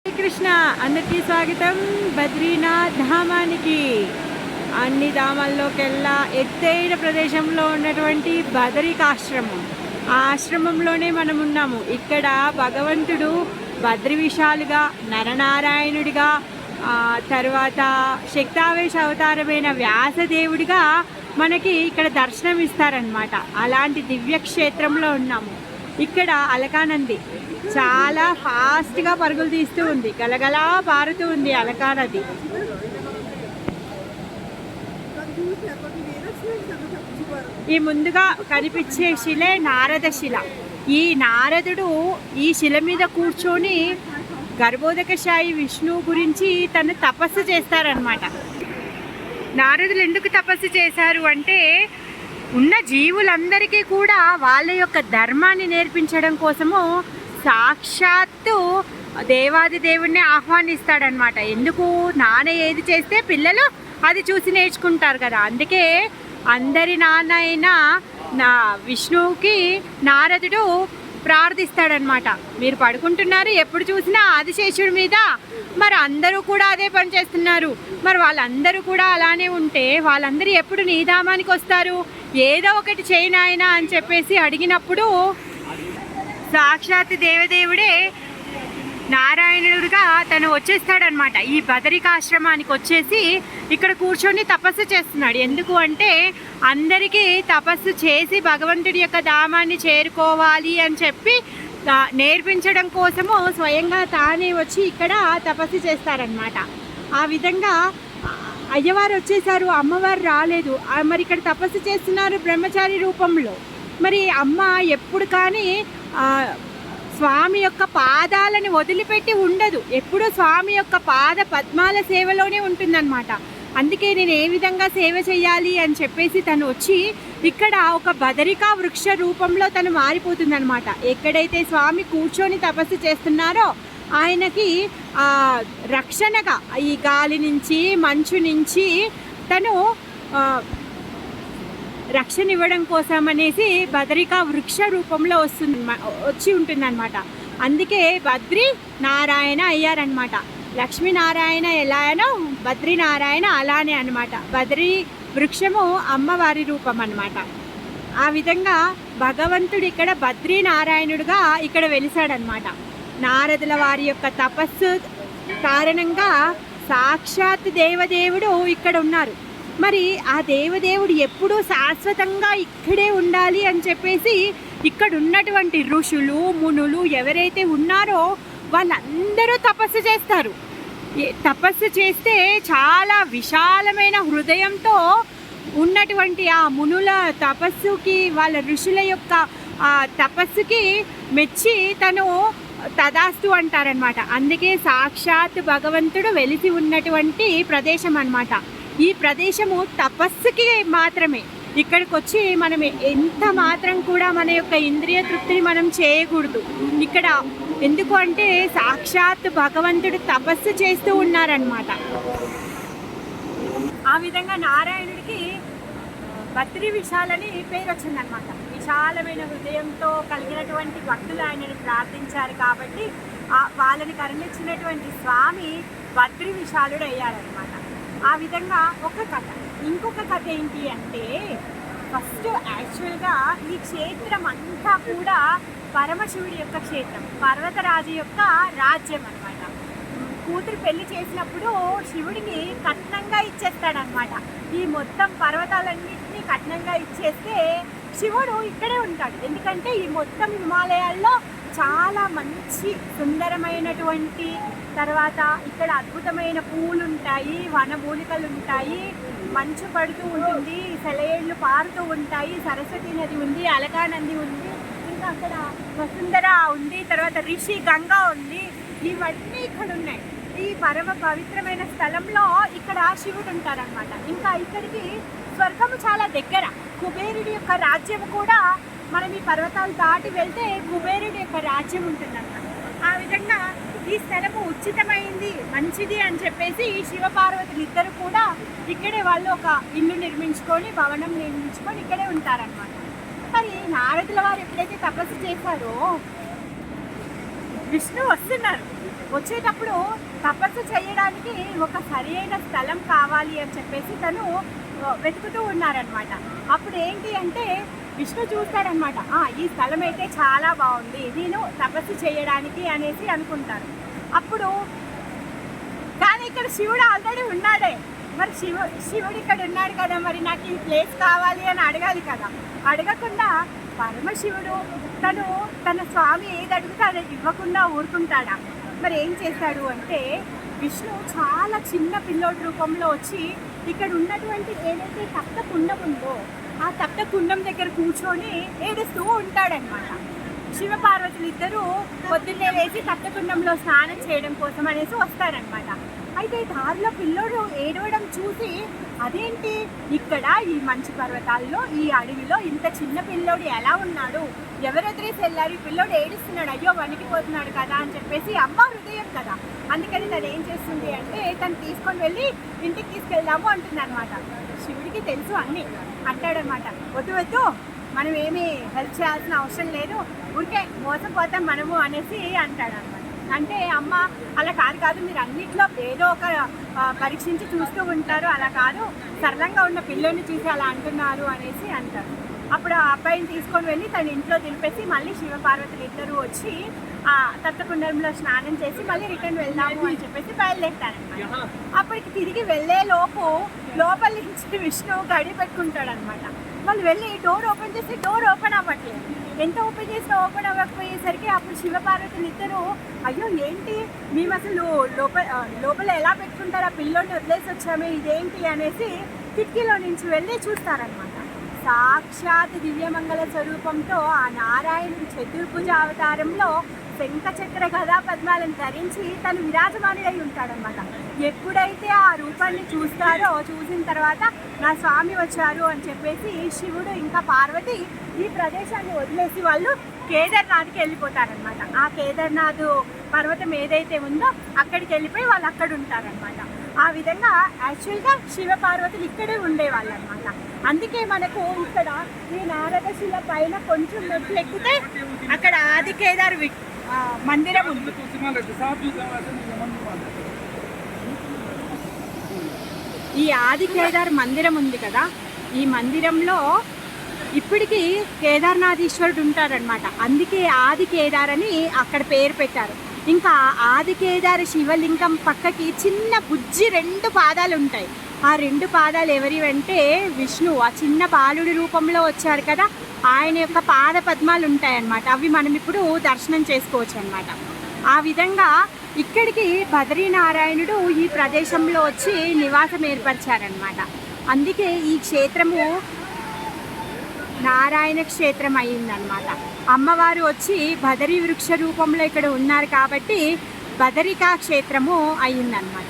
కృష్ణ అందరికీ స్వాగతం. బద్రీనాథ్ ధామానికి అన్ని ధామాల్లోకెల్లా ఎత్తైన ప్రదేశంలో ఉన్నటువంటి బదరికాశ్రమం. ఆ ఆశ్రమంలోనే మనం ఉన్నాము. ఇక్కడ భగవంతుడు బద్రివిశాలుగా నరనారాయణుడిగా, తర్వాత శక్తావేశ అవతారమైన వ్యాసదేవుడిగా మనకి ఇక్కడ దర్శనం ఇస్తారనమాట. అలాంటి దివ్యక్షేత్రంలో ఉన్నాము. ఇక్కడ అలకానంది చాలా ఫాస్ట్గా పరుగులు తీస్తూ ఉంది, గలగలా పారుతూ ఉంది అలకానది. ఈ ముందుగా కనిపించే శిలే నారద శిల. ఈ నారదుడు ఈ శిల మీద కూర్చొని గర్భోదకశాయి విష్ణువు గురించి తను తపస్సు చేస్తారనమాట. నారదులు ఎందుకు తపస్సు చేశారు అంటే, ఉన్న జీవులందరికీ కూడా వాళ్ళ యొక్క ధర్మాన్ని నేర్పించడం కోసము సాక్షాత్తు దేవాది దేవుణ్ణి ఆహ్వానిస్తాడనమాట. ఎందుకు? నాన్న ఏది చేస్తే పిల్లలు అది చూసి నేర్చుకుంటారు కదా. అందుకే అందరి నాన్న అయిన నా విష్ణువుకి నారదుడు ప్రార్థిస్తాడనమాట. మీరు పడుకుంటున్నారు, ఎప్పుడు చూసినా ఆదిశేషుడి మీద, మరి అందరూ కూడా అదే పని చేస్తున్నారు, మరి వాళ్ళందరూ కూడా అలానే ఉంటే వాళ్ళందరూ ఎప్పుడు నీ ధామానికి వస్తారు? ఏదో ఒకటి చేయనాయనా అని చెప్పేసి అడిగినప్పుడు సాక్షాత్ దేవదేవుడే నారాయణుడిగా తను వచ్చేస్తాడనమాట. ఈ బదరికాశ్రమానికి వచ్చేసి ఇక్కడ కూర్చొని తపస్సు చేస్తున్నాడు. ఎందుకు అంటే, అందరికీ తపస్సు చేసి భగవంతుడి యొక్క ధామాన్ని చేరుకోవాలి అని చెప్పి నేర్పించడం కోసము స్వయంగా తానే వచ్చి ఇక్కడ తపస్సు చేస్తారనమాట. ఆ విధంగా అయ్యవారు వచ్చేసారు, అమ్మవారు రాలేదు. మరి ఇక్కడ తపస్సు చేస్తున్నారు బ్రహ్మచారి రూపంలో. మరి అమ్మ ఎప్పుడు కానీ స్వామి యొక్క పాదాలను వదిలిపెట్టి ఉండదు, ఎప్పుడూ స్వామి యొక్క పాద పద్మాల సేవలోనే ఉంటుందన్నమాట. అందుకే నేను ఏ విధంగా సేవ చేయాలి అని చెప్పేసి తను వచ్చి ఇక్కడ ఒక బదరికా వృక్ష రూపంలో తను మారిపోతుందన్నమాట. ఎక్కడైతే స్వామి కూర్చొని తపస్సు చేస్తున్నారో ఆయనకి రక్షణగా ఈ గాలి నుంచి, మంచు నుంచి తను రక్షణ ఇవ్వడం కోసం అనేసి బదరికా వృక్ష రూపంలో వచ్చి ఉంటుందన్నమాట. అందుకే బద్రీ నారాయణ అయ్యారనమాట. లక్ష్మీనారాయణ ఎలానో బద్రీనారాయణ అలానే అనమాట. బద్రీ వృక్షము అమ్మవారి రూపం అన్నమాట. ఆ విధంగా భగవంతుడు ఇక్కడ బద్రీనారాయణుడుగా ఇక్కడ వెలిసాడనమాట. నారదుల వారి యొక్క తపస్సు కారణంగా సాక్షాత్ దేవదేవుడు ఇక్కడ ఉన్నారు. మరి ఆ దేవదేవుడు ఎప్పుడూ శాశ్వతంగా ఇక్కడే ఉండాలి అని చెప్పేసి ఇక్కడ ఉన్నటువంటి ఋషులు, మునులు ఎవరైతే ఉన్నారో వాళ్ళందరూ తపస్సు చేస్తారు. తపస్సు చేస్తే చాలా విశాలమైన హృదయంతో ఉన్నటువంటి ఆ మునుల తపస్సుకి, వాళ్ళ ఋషుల యొక్క తపస్సుకి మెచ్చి తను తదాస్తు అంటారనమాట. అందుకే సాక్షాత్ భగవంతుడు వెలిసి ఉన్నటువంటి ప్రదేశం అన్నమాట. ఈ ప్రదేశము తపస్సుకి మాత్రమే. ఇక్కడికి వచ్చి మనం ఎంత మాత్రం కూడా మన యొక్క ఇంద్రియ తృప్తిని మనం చేయకూడదు ఇక్కడ. ఎందుకు అంటే సాక్షాత్ భగవంతుడు తపస్సు చేస్తూ ఉన్నారనమాట. ఆ విధంగా నారాయణుడికి బద్రీ విశాలని పేరు వచ్చిందనమాట. విశాలమైన హృదయంతో కలిగినటువంటి భక్తులు ఆయనని ప్రార్థించారు కాబట్టి వాళ్ళని కరుణించినటువంటి స్వామి బద్రీ విశాలుడు అయ్యారనమాట. ఆ విధంగా ఒక కథ. ఇంకొక కథ ఏంటి అంటే, ఫస్ట్ యాక్చువల్గా ఈ క్షేత్రం అంతా కూడా పరమశివుడి యొక్క క్షేత్రం, పర్వతరాజు యొక్క రాజ్యం అనమాట. కూతురు పెళ్లి చేసినప్పుడు శివుడికి కట్నంగా ఇచ్చేస్తాడనమాట. ఈ మొత్తం పర్వతాలన్నింటినీ కట్నంగా ఇచ్చేస్తే శివుడు ఇక్కడే ఉంటాడు. ఎందుకంటే ఈ మొత్తం హిమాలయాల్లో చాలా మంచి సుందరమైనటువంటి, తర్వాత ఇక్కడ అద్భుతమైన పూలు ఉంటాయి, వనమూలికలు ఉంటాయి, మంచు పడుతూ ఉంటుంది, సెలయేళ్ళు పారుతూ ఉంటాయి, సరస్వతి నది ఉంది, అలకానంది ఉంది, ఇంకా అక్కడ వసుంధర ఉంది, తర్వాత రిషి గంగా ఉంది. ఇవన్నీ ఇక్కడ ఉన్నాయి. ఈ పరమ పవిత్రమైన స్థలంలో ఇక్కడ శివుడు ఉంటారనమాట. ఇంకా ఇక్కడికి స్వర్గము చాలా దగ్గర. కుబేరుడి యొక్క రాజ్యం కూడా, మనం ఈ పర్వతాలు దాటి వెళ్తే కుబేరుడి యొక్క రాజ్యం ఉంటుందన్నమాట. ఆ విధంగా ఈ స్థలము ఉచితమైంది, మంచిది అని చెప్పేసి శివపార్వతులు ఇద్దరు కూడా ఇక్కడే వాళ్ళు ఒక ఇల్లు నిర్మించుకొని, భవనం నిర్మించుకొని ఇక్కడే ఉంటారనమాట. మరి నారదుల వారు ఎప్పుడైతే తపస్సు చేశారో విష్ణు వస్తున్నారు. వచ్చేటప్పుడు తపస్సు చేయడానికి ఒక సరైన స్థలం కావాలి అని చెప్పేసి తను వెతుకుతూ ఉన్నారనమాట. అప్పుడు ఏంటి అంటే విష్ణు చూస్తాడనమాట, ఈ స్థలం అయితే చాలా బాగుంది, నేను తపస్సు చేయడానికి అనేసి అనుకుంటారు. అప్పుడు కానీ ఇక్కడ శివుడు ఆల్రెడీ ఉన్నాడే, మరి శివుడు ఇక్కడ ఉన్నాడు కదా, మరి నాకు ఈ ప్లేస్ కావాలి అని అడగాలి కదా. అడగకుండా పరమశివుడు తన స్వామి ఏది అడిగితే అది ఇవ్వకుండా ఊరుకుంటాడా? మరి ఏం చేశాడు అంటే విష్ణు చాలా చిన్న పిల్లోడి రూపంలో వచ్చి ఇక్కడ ఉన్నటువంటి ఏదైతే తప్త కుండం ఉందో ఆ తప్త కుండం దగ్గర కూర్చొని ఏడుస్తూ ఉంటాడనమాట. శివపార్వతులు ఇద్దరు పొద్దున్నే లేచి తప్త కుండంలో స్నానం చేయడం కోసం అనేసి వస్తారనమాట. అయితే దారిలో పిల్లోడు ఏడవడం చూసి అదేంటి ఇక్కడ ఈ మంచు పర్వతాల్లో ఈ అడవిలో ఇంత చిన్న పిల్లోడు ఎలా ఉన్నాడు, ఎవరు ఎదురేసి వెళ్ళారు, ఈ పిల్లోడు ఏడుస్తున్నాడు, అయ్యో వణికిపోతున్నాడు కదా అని చెప్పేసి అమ్మ హృదయం కదా, అందుకని తను ఏం చేస్తుంది అంటే తను తీసుకొని వెళ్ళి ఇంటికి తీసుకెళ్దాము అంటుంది అనమాట. శివుడికి తెలుసు అన్నీ, అంటాడనమాట, వద్దు మనం ఏమీ హెల్ప్ చేయాల్సిన అవసరం లేదు, ఊరికే మోసపోతాం మనము అనేసి అంటాడు అనమాట. అంటే అమ్మ అలా కాదు, మీరు అన్నిట్లో ఏదో ఒక పరీక్షించి చూస్తూ ఉంటారు, అలా కాదు, సరళంగా ఉన్న పిల్లోని చూసి అలా అంటున్నారు అనేసి అంటారు. అప్పుడు ఆ అబ్బాయిని తీసుకొని వెళ్ళి తన ఇంట్లో దింపేసి మళ్ళీ శివపార్వతులు ఇద్దరు వచ్చి ఆ తప్తకుండంలో స్నానం చేసి మళ్ళీ రిటర్న్ వెళ్దాము అని చెప్పేసి బయలుదేరుతారనమాట. అప్పటికి తిరిగి వెళ్ళే లోపల నుంచి విష్ణు గడి పెట్టుకుంటాడు అనమాట. వాళ్ళు వెళ్ళి డోర్ ఓపెన్ చేసి డోర్ ఓపెన్ అవ్వట్లేదు. ఎంత ఓపెన్ చేసినా ఓపెన్ అవ్వకపోయేసరికి అప్పుడు శివపార్వతులు ఇద్దరు అయ్యో ఏంటి మేము అసలు లోపల ఎలా పెట్టుకుంటారు, ఆ పిల్లోని వదిలేసి వచ్చామే, ఇదేంటి అనేసి కిటికీలో నుంచి వెళ్ళి చూస్తారనమాట. సాక్షాత్ దివ్యమంగళ స్వరూపంతో ఆ నారాయణుడి చతుర్భుజ అవతారంలో శంఖ చక్ర గదా పద్మాలను ధరించి తను విరాజమానుడై ఉంటాడనమాట. ఎప్పుడైతే ఆ రూపాన్ని చూసిన తర్వాత నా స్వామి వచ్చారు అని చెప్పేసి శివుడు ఇంకా పార్వతి ఈ ప్రదేశాన్ని వదిలేసి వాళ్ళు కేదార్నాథ్కి వెళ్ళిపోతారనమాట. ఆ కేదార్నాథ్ పర్వతం ఏదైతే ఉందో అక్కడికి వెళ్ళిపోయి వాళ్ళు అక్కడ ఉంటారనమాట. ఆ విధంగా యాక్చువల్గా శివపార్వతులు ఇక్కడే ఉండేవాళ్ళు అనమాట. అందుకే మనకు ఇక్కడ ఈ నారదశిల పైన కొంచెం మెట్లు ఎక్కితే అక్కడ ఆది కేదార్ మందిరం ఉంది. ఈ ఆది కేదార్ మందిరం ఉంది కదా, ఈ మందిరంలో ఇప్పటికీ కేదార్నాథీశ్వరుడు ఉంటారనమాట. అందుకే ఆది కేదార్ అని అక్కడ పేరు పెట్టారు. ఇంకా ఆది కేదార్ శివలింగం పక్కకి చిన్న బుజ్జి 2 పాదాలు ఉంటాయి. ఆ 2 పాదాలు ఎవరివంటే విష్ణు ఆ చిన్న బాలుడి రూపంలో వచ్చారు కదా, ఆయన యొక్క పాద పద్మాలు ఉంటాయన్నమాట. అవి మనం ఇప్పుడు దర్శనం చేసుకోవచ్చు అనమాట. ఆ విధంగా ఇక్కడికి బద్రీనారాయణుడు ఈ ప్రదేశంలో వచ్చి నివాసం ఏర్పరిచారనమాట. అందుకే ఈ క్షేత్రము నారాయణ క్షేత్రం అయ్యిందనమాట. అమ్మవారు వచ్చి బదరీ వృక్ష రూపంలో ఇక్కడ ఉన్నారు కాబట్టి బదరికా క్షేత్రము అయ్యిందనమాట.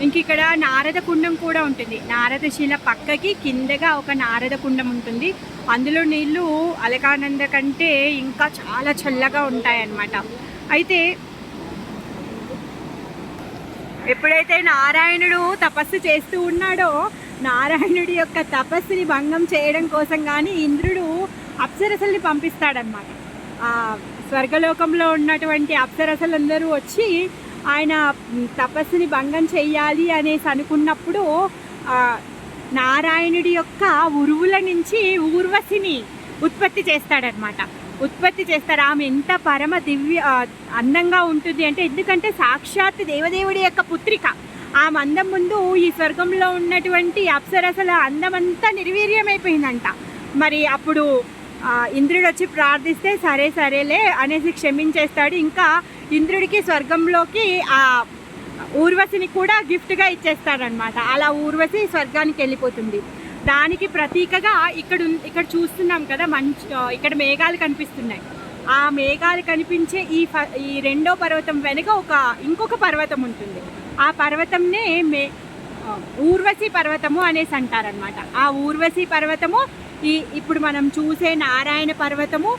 ఇంక ఇక్కడ నారద కుండం కూడా ఉంటుంది. నారదశిల పక్కకి కిందగా ఒక నారద కుండం ఉంటుంది. అందులో నీళ్ళు అలకానంద కంటే ఇంకా చాలా చల్లగా ఉంటాయన్నమాట. అయితే ఎప్పుడైతే నారాయణుడు తపస్సు చేస్తూ ఉన్నాడో నారాయణుడి యొక్క తపస్సుని భంగం చేయడం కోసం కానీ ఇంద్రుడు అప్సరసల్ని పంపిస్తాడనమాట. స్వర్గలోకంలో ఉన్నటువంటి అప్సరసలందరూ వచ్చి ఆయన తపస్సుని భంగం చెయ్యాలి అనేసి అనుకున్నప్పుడు నారాయణుడి యొక్క ఉరువుల నుంచి ఊర్వశిని ఉత్పత్తి చేస్తాడనమాట. ఆమె ఎంత పరమ దివ్య అందంగా ఉంటుంది అంటే, ఎందుకంటే సాక్షాత్ దేవదేవుడి యొక్క పుత్రిక. ఆ అందం ముందు ఈ స్వర్గంలో ఉన్నటువంటి అప్సరసల అందమంతా నిర్వీర్యమైపోయిందంట. మరి అప్పుడు ఇంద్రుడు వచ్చి ప్రార్థిస్తే సరేలే అనేసి క్షమించేస్తాడు. ఇంకా ఇంద్రుడికి స్వర్గంలోకి ఆ ఊర్వశిని కూడా గిఫ్ట్గా ఇచ్చేస్తాడనమాట. అలా ఊర్వశి స్వర్గానికి వెళ్ళిపోతుంది. దానికి ప్రతీకగా ఇక్కడ చూస్తున్నాం కదా, ఇక్కడ మేఘాలు కనిపిస్తున్నాయి. ఆ మేఘాలు కనిపించే ఈ రెండో పర్వతం వెనుక ఇంకొక పర్వతం ఉంటుంది. ఆ పర్వతంనే ఊర్వశి పర్వతము అనేసి అంటారనమాట. ఆ ఊర్వశి పర్వతము ఇప్పుడు మనం చూసే నారాయణ పర్వతము,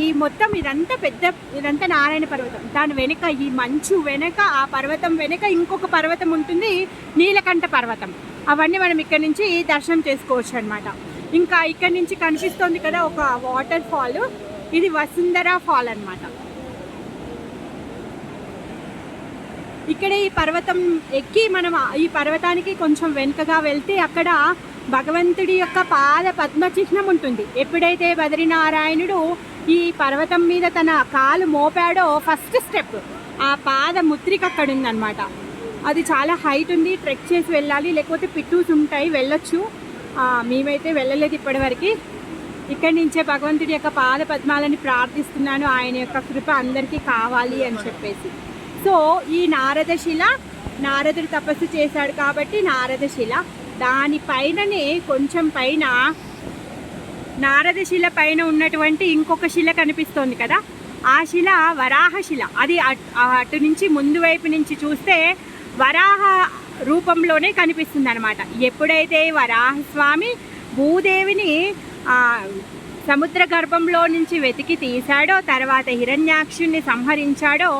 ఈ మొత్తం ఇదంతా నారాయణ పర్వతం. దాని వెనుక ఈ మంచు వెనక ఆ పర్వతం వెనుక ఇంకొక పర్వతం ఉంటుంది, నీలకంఠ పర్వతం. అవన్నీ మనం ఇక్కడ నుంచి దర్శనం చేసుకోవచ్చు అనమాట. ఇంకా ఇక్కడ నుంచి కనిపిస్తుంది కదా ఒక వాటర్ ఫాల్, ఇది వసుంధర ఫాల్ అనమాట. ఇక్కడ ఈ పర్వతం ఎక్కి మనం ఈ పర్వతానికి కొంచెం వెనుకగా వెళ్తే అక్కడ భగవంతుడి యొక్క పాద పద్మ చిహ్నం ఉంటుంది. ఎప్పుడైతే బద్రీనారాయణుడు ఈ పర్వతం మీద తన కాలు మోపాడో ఫస్ట్ స్టెప్ ఆ పాద ముద్రిక అక్కడ ఉందన్నమాట. అది చాలా హైట్ ఉంది, ట్రెక్ చేసి వెళ్ళాలి, లేకపోతే పిట్టూస్ ఉంటాయి, వెళ్ళొచ్చు. మేమైతే వెళ్ళలేదు ఇప్పటివరకు. ఇక్కడి నుంచే భగవంతుడి యొక్క పాద పద్మాలని ప్రార్థిస్తున్నాను, ఆయన యొక్క కృప అందరికీ కావాలి అని చెప్పేసి. సో ఈ నారదశిల, నారదుడు తపస్సు చేశాడు కాబట్టి నారదశిల, దానిపైననే కొంచెం పైన నారదశిల పైన ఉన్నటువంటి ఇంకొక శిల కనిపిస్తోంది కదా, ఆ శిల వరాహశిల. అది అటు నుంచి ముందు వైపు నుంచి చూస్తే వరాహ రూపంలోనే కనిపిస్తుంది అనమాట. ఎప్పుడైతే వరాహస్వామి భూదేవిని సముద్ర గర్భంలో నుంచి వెతికి తీశాడో, తర్వాత హిరణ్యాక్షుణ్ణి సంహరించాడో,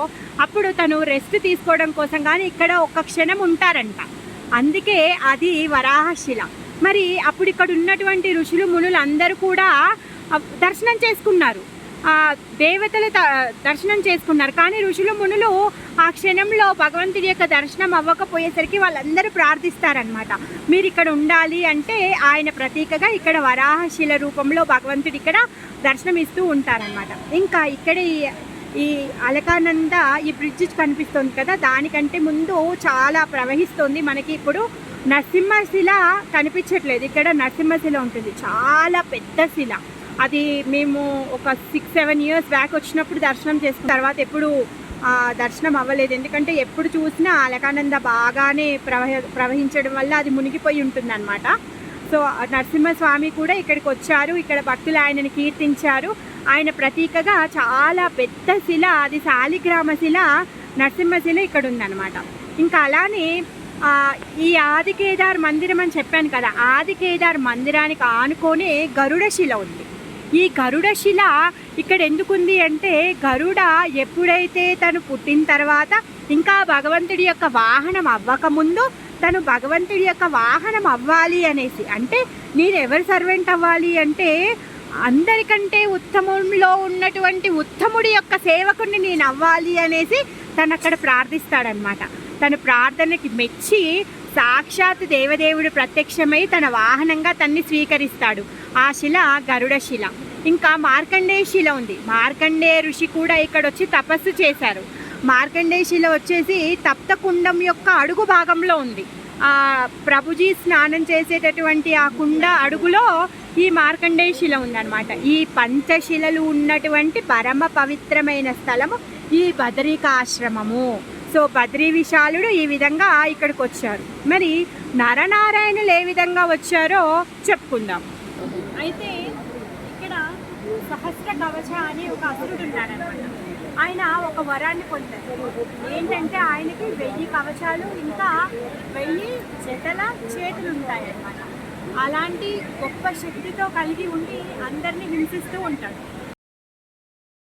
అప్పుడు తను రెస్ట్ తీసుకోవడం కోసం కానీ ఇక్కడ ఒక్క క్షణం ఉంటారంట. అందుకే అది వరాహశిల. మరి అప్పుడు ఇక్కడ ఉన్నటువంటి ఋషులు మునులు అందరూ కూడా దర్శనం చేసుకున్నారు, దేవతల దర్శనం చేసుకున్నారు. కానీ ఋషులు మునులు ఆ క్షణంలో భగవంతుడి యొక్క దర్శనం అవ్వకపోయేసరికి వాళ్ళందరూ ప్రార్థిస్తారనమాట, మీరు ఇక్కడ ఉండాలి అంటే ఆయన ప్రతీకగా ఇక్కడ వరాహశిల రూపంలో భగవంతుడు ఇక్కడ దర్శనం ఇస్తూ ఉంటారనమాట. ఇంకా ఇక్కడ ఈ అలకానంద ఈ బ్రిడ్జ్ కనిపిస్తుంది కదా, దానికంటే ముందు చాలా ప్రవహిస్తుంది. మనకి ఇప్పుడు నరసింహశిల కనిపించట్లేదు, ఇక్కడ నరసింహశిల ఉంటుంది, చాలా పెద్ద శిల. అది మేము ఒక 6-7 ఇయర్స్ బ్యాక్ వచ్చినప్పుడు దర్శనం చేసుకున్న తర్వాత ఎప్పుడు దర్శనం అవ్వలేదు. ఎందుకంటే ఎప్పుడు చూసినా అలకానంద బాగానే ప్రవహించడం వల్ల అది మునిగిపోయి ఉంటుంది అనమాట. సో నరసింహస్వామి కూడా ఇక్కడికి వచ్చారు, ఇక్కడ భక్తులు ఆయనని కీర్తించారు. ఆయన ప్రతీకగా చాలా పెద్ద శిల, అది శాలిగ్రామ శిల, నరసింహశిల ఇక్కడ ఉందన్నమాట. ఇంకా అలానే ఈ ఆది కేదార్ మందిరం అని చెప్పాను కదా, ఆది కేదార్ మందిరానికి ఆనుకొనే గరుడ శిల ఉంది. ఈ గరుడ శిల ఇక్కడ ఎందుకుంది అంటే, గరుడ ఎప్పుడైతే తను పుట్టిన తర్వాత ఇంకా భగవంతుడి యొక్క వాహనం అవ్వకముందు తను భగవంతుడి యొక్క వాహనం అవ్వాలి అనేసి, అంటే నేను ఎవరి సర్వెంట్ అవ్వాలి అంటే అందరికంటే ఉత్తమంలో ఉన్నటువంటి ఉత్తముడి యొక్క సేవకుడిని నేను అవ్వాలి అనేసి తను అక్కడ ప్రార్థిస్తాడనమాట. తన ప్రార్థనకి మెచ్చి సాక్షాత్ దేవదేవుడు ప్రత్యక్షమై తన వాహనంగా తన్ని స్వీకరిస్తాడు. ఆ శిల గరుడ శిల. ఇంకా మార్కండేయ శిల ఉంది. మార్కండేయ ఋషి కూడా ఇక్కడ వచ్చి తపస్సు చేశారు. మార్కండేయ శిల వచ్చేసి తప్తకుండం యొక్క అడుగు భాగంలో ఉంది. ప్రభుజీ స్నానం చేసేటటువంటి ఆ కుండ అడుగులో ఈ మార్కండేయ శిల ఉందన్నమాట. ఈ పంచశిలలు ఉన్నటువంటి పరమ పవిత్రమైన స్థలము ఈ బదరికాశ్రమము. సో బద్రీ విశాలుడు ఈ విధంగా ఇక్కడికి వచ్చారు. మరి నరనారాయణులు ఏ విధంగా వచ్చారో చెప్పుకుందాం. అయితే ఇక్కడ సహస్ర కవచ అనే ఒక అసురుడు ఉన్నాడనమాట. ఆయన ఒక వరాన్ని పొందారు. ఏంటంటే ఆయనకి 1000 కవచాలు ఇంకా 1000 జతల చేతులు ఉంటాయన్నమాట. అలాంటి గొప్ప శక్తితో కలిగి ఉండి అందరినీ హింసిస్తూ ఉంటాడు.